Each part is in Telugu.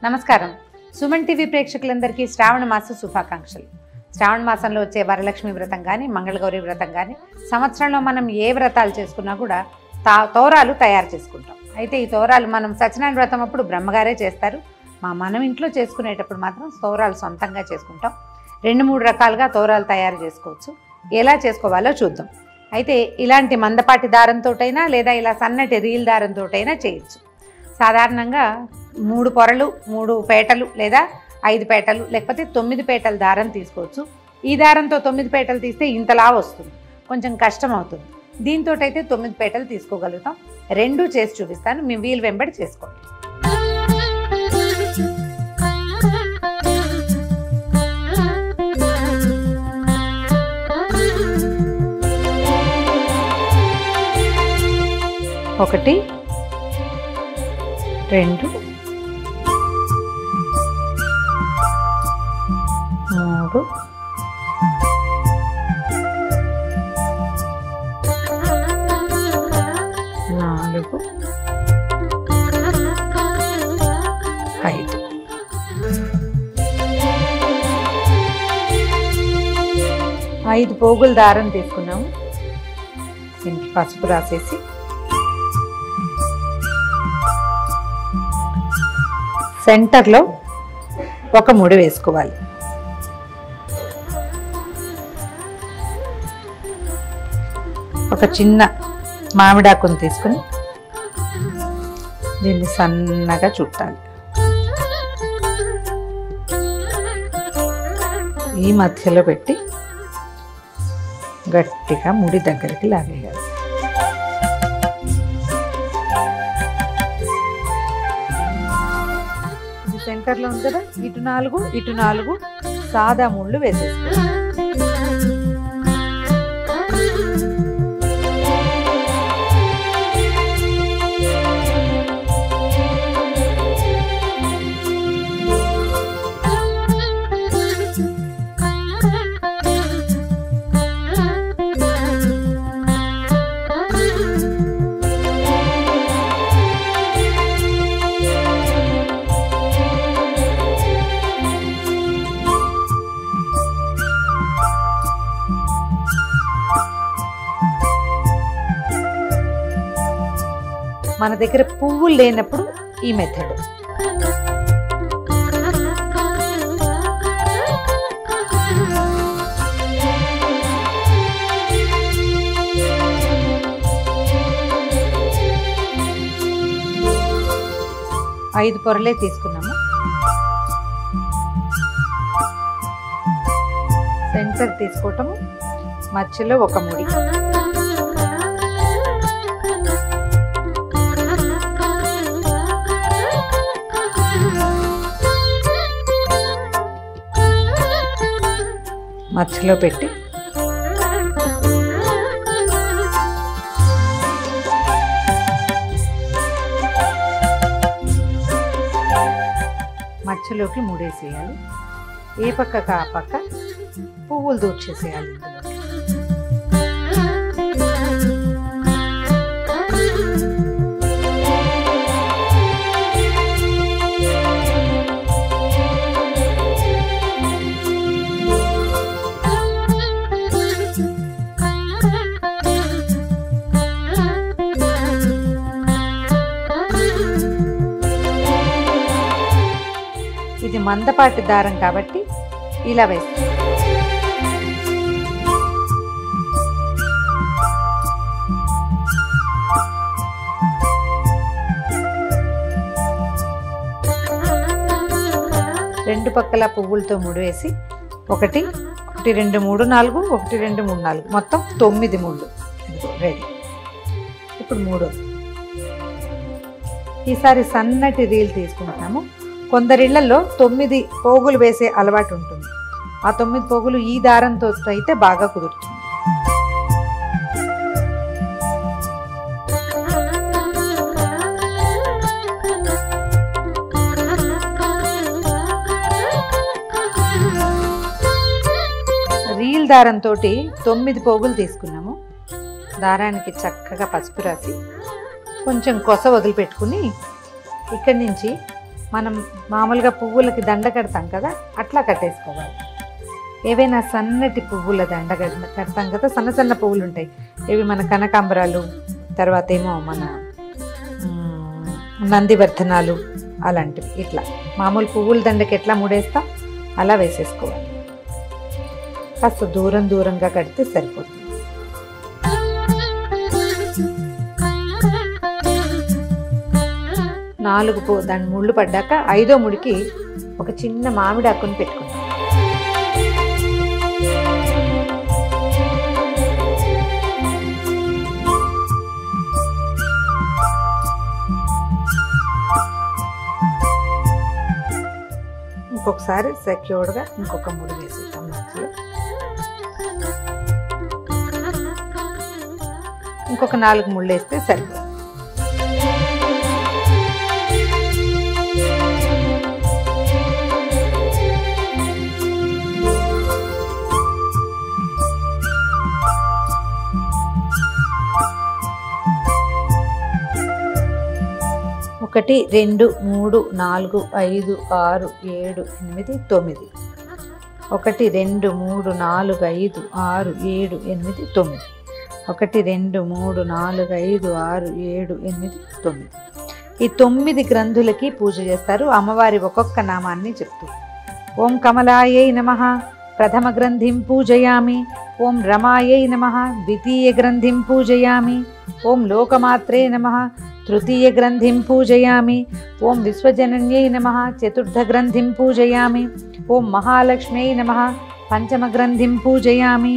నమస్కారం. సుమన్ టీవీ ప్రేక్షకులందరికీ శ్రావణ మాస శుభాకాంక్షలు. శ్రావణ మాసంలో వచ్చే వరలక్ష్మి వ్రతం కానీ మంగళగౌరి వ్రతం కానీ సంవత్సరంలో మనం ఏ వ్రతాలు చేసుకున్నా కూడా తోరాలు తయారు చేసుకుంటాం. అయితే ఈ తోరాలు మనం సత్యనారాయణ వ్రతం అప్పుడు బ్రహ్మగారే చేస్తారు. మనం ఇంట్లో చేసుకునేటప్పుడు మాత్రం తోరాలు సొంతంగా చేసుకుంటాం. 2-3 రకాలుగా తోరాలు తయారు చేసుకోవచ్చు. ఎలా చేసుకోవాలో చూద్దాం. అయితే ఇలాంటి మందపాటి దారంతోటైనా లేదా ఇలా సన్నటి రీల్ దారంతోటైనా చేయొచ్చు. సాధారణంగా 3 పొరలు 3 పేటలు లేదా 5 పేటలు లేకపోతే 9 పేటల దారం తీసుకోవచ్చు. ఈ దారంతో 9 పేటలు తీస్తే ఇంతలా వస్తుంది, కొంచెం కష్టం అవుతుంది. దీంతో అయితే 9 పేటలు తీసుకోగలుగుతాం. 2 చేసి చూపిస్తాను, మీ వీలు వెంబడి చేసుకోండి. ఒకటి 2 3 4 5. 5 పోగుల దారం తీసుకున్నాము. దీనికి పసుపు రాసేసి సెంటర్లో ఒక ముడి వేసుకోవాలి. ఒక చిన్న మామిడాకును తీసుకుని దీన్ని సన్నగా చుట్టాలి. ఈ మధ్యలో పెట్టి గట్టిగా ముడి దగ్గరికి లాగేయాలి. సెంటర్లో ఉంది కదా, ఇటు 4 సాదా ముళ్ళు వేసేసుకోవాలి. మన దగ్గర పువ్వులు లేనప్పుడు ఈ మెథడ్. ఐదు పొరలే తీసుకున్నాము. సెంటర్ తీసుకోవటము, మధ్యలో ఒక ముడి. మధ్యలో పెట్టి మధ్యలోకి ముడేసేయాలి. ఏ పక్కకు ఆ పక్క పువ్వులు దూర్చేసేయాలి. ఇది మందపాటి దారం కాబట్టి ఇలా వేస్తాం. రెండు పక్కల పువ్వులతో ముడివేసి 1 2 3 4 1 2 3 4 మొత్తం 9 ముళ్ళు రెడీ. ఇప్పుడు 3. ఈసారి సన్నటి రీల్ తీసుకుంటాము. కొందరిళ్లలో 9 పోగులు వేసే అలవాటు ఉంటుంది. ఆ 9 పోగులు ఈ దారంతో అయితే బాగా కుదురుతుంది. రీల్ దారంతో 9 పోగులు తీసుకున్నాము. దారానికి చక్కగా పసుపు రాసి కొంచెం కొస వదిలిపెట్టుకుని ఇక్కడి నుంచి మనం మామూలుగా పువ్వులకి దండ కడతాం కదా, అట్లా కట్టేసుకోవాలి. ఏవైనా సన్నటి పువ్వుల దండ కడతాం కదా, సన్న సన్న పువ్వులు ఉంటాయి, ఇవి మన కనకాంబరాలు, తర్వాత ఏమో మన నందివర్ధనాలు అలాంటివి. ఇట్లా మామూలు పువ్వుల దండకి ఎట్లా ముడేస్తాం అలా వేసేసుకోవాలి. కాస్త దూరంగా కడితే సరిపోతుంది. దాని ముళ్ళు పడ్డాక 5వ ముడికి ఒక చిన్న మామిడి ఆకుని పెట్టుకుంటాం. ఇంకొకసారి సెక్యూర్డ్గా ఇంకొక ముడి వేసేద్దాం. మధ్యలో ఇంకొక 4 ముళ్ళు వేస్తే సరిపోతుంది. ఒకటి 2 3 4 5 6 7 8 9. 1 2 3 4 5 6 7 8 9. 1 2 3 4 5 6 7 8 9. ఈ 9 గ్రంథులకి పూజ చేస్తారు. అమ్మవారి ఒక్కొక్క నామాన్ని చెప్తూ ఓం కమలాయై నమః ప్రథమ గ్రంథిం పూజయామి, ఓం రమాయై నమః ద్వితీయ గ్రంథిం పూజయామి, ఓం లోకమాత్రే నమః తృతీయ గ్రంథిం పూజయామి, ఓం విశ్వజనన్యై నమః చతుర్థ గ్రంథిం పూజయామి, ఓం మహాలక్ష్మ్యై నమః పంచమ గ్రంథిం పూజయామి,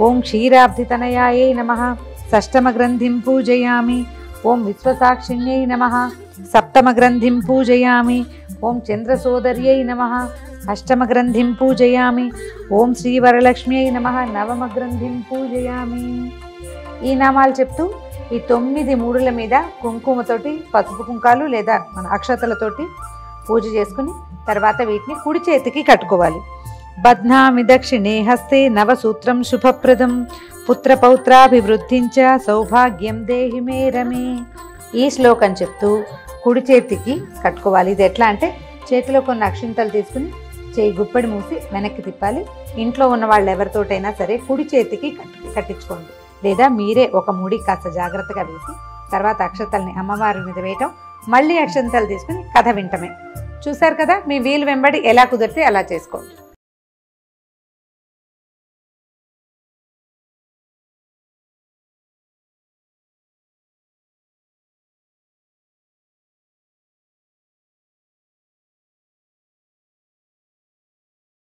ఓం క్షీరాబ్ధితనయాయై నమః షష్టమ గ్రంథిం పూజయామి, ఓం విశ్వసాక్షిణ్యై నమః సప్తమ గ్రంథిం పూజయామి, ఓం చంద్రసోదర్యై నమః అష్టమ గ్రంథిం పూజయామి, ఓం శ్రీవరలక్ష్మ్యై నమః నవమ గ్రంథిం పూజయామి. ఈ నామాలు చెప్తూ ఈ 9 మూడుల మీద కుంకుమతోటి, పసుపు కుంకాలు లేదా మన అక్షతలతోటి పూజ చేసుకుని తర్వాత వీటిని కుడి చేతికి కట్టుకోవాలి. బధ్నామి దక్షిణే హస్తే నవసూత్రం శుభప్రదం పుత్రపౌత్రాభివృద్ధించ సౌభాగ్యం దేహి మే రమే. ఈ శ్లోకం చెప్తూ కుడి చేతికి కట్టుకోవాలి. ఇది ఎట్లా అంటే చేతిలో కొన్ని అక్షింతలు తీసుకుని చేయి గుప్పడి మూసి వెనక్కి తిప్పాలి. ఇంట్లో ఉన్న వాళ్ళు ఎవరితోటైనా సరే కుడి చేతికి కట్టించుకోండి, లేదా మీరే ఒక ముడి కాస్త జాగ్రత్తగా వేసి తర్వాత అక్షతల్ని అమ్మవారి మీద వేయటం, మళ్ళీ అక్షంతలు తీసుకుని కథ వింటమే. చూశారు కదా, మీ వీలు వెంబడి ఎలా కుదిరితే అలా చేసుకోండి.